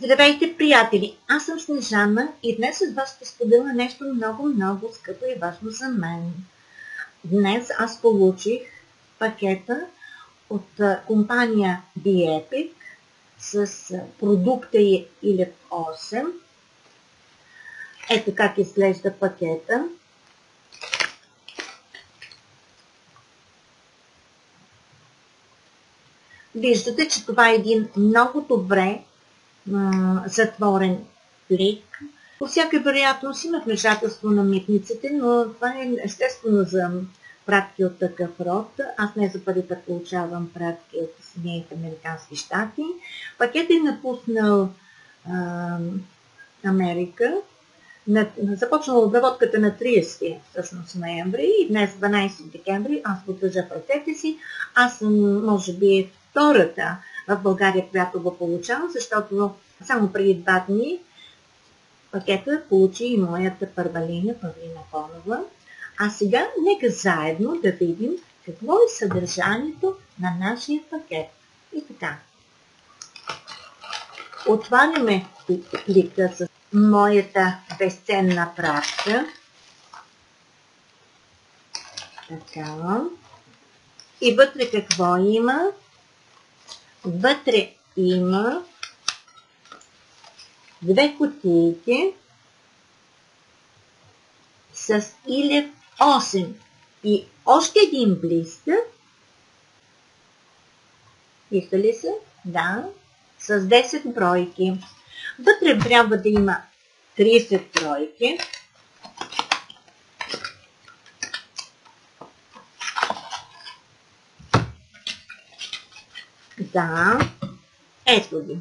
Здравейте, приятели! Аз съм Снежана и днес с вас ще споделя нещо много скъпо и важно за мен. Днес аз получих пакета от компания BeEpic с продукта ILEV 8. Ето как изглежда пакета. Виждате, че това е един много добре затворен плик. По всяка вероятност има вмешателство на митниците, но това е естествено за пратки от такъв род. Аз не за първи път получавам пратки от Съединените американски щати. Пакетът е напуснал Америка. Започнала обработката на 30 всъщност ноември и днес 12 декември аз го държа в ръцете си. Аз съм, може би, втората в България, която го получавам, защото само преди 2 дни пакета получи и моята първа линия, Павлина Конова. А сега нека заедно да видим какво е съдържанието на нашия пакет. И така. Отваряме плика с моята безценна пратка. Така. И вътре какво има? Вътре има 2 кутийки с ILEV 8 и още един блистър. Виждали се? Да. С 10 бройки. Вътре трябва да има 30 бройки. Да, ето ги.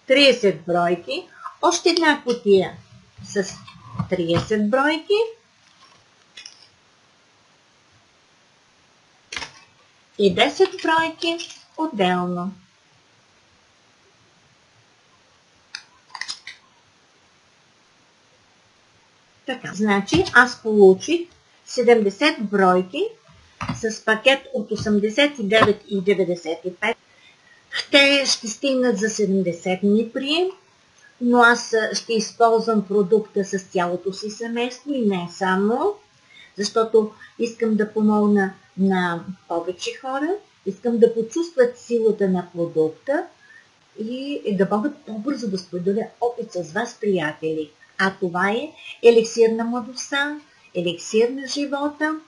30 бройки. Още една кутия с 30 бройки. И 10 бройки отделно. Така, значи аз получих 70 бройки с пакет от 89,95. Те ще стигнат за 70 дни прием, но аз ще използвам продукта с цялото си семейство и не само, защото искам да помогна на повече хора, искам да почувстват силата на продукта и да могат по-бързо да споделя опит с вас, приятели. А това е еликсир на младостта, еликсир на живота,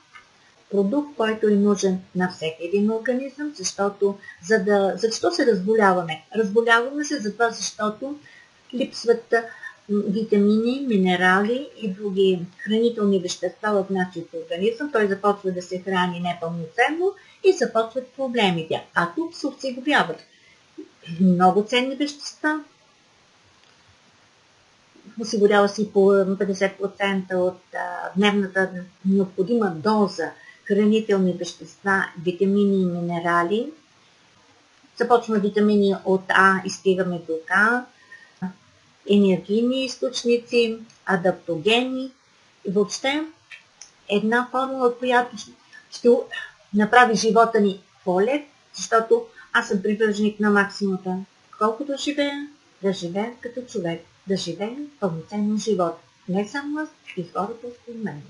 продукт, който е нужен на всеки един организъм, защото защо се разболяваме? Разболяваме се за това, защото липсват витамини, минерали и други хранителни вещества в нашия организъм. Той започва да се храни непълноценно и започват проблемите. А тук се осигуряват много ценни вещества. Осигурява си по 50% от дневната необходима доза хранителни вещества, витамини и минерали. Започваме витамини от А и стигаме до К, енергийни източници, адаптогени и въобще една формула, която ще направи живота ни по-лек, защото аз съм привърженик на максимата. Колкото живея, да живея като човек, да живея пълноценен живот. Не само аз, и хората около мен.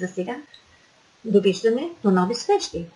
За сега, довиждане, до нови срещи!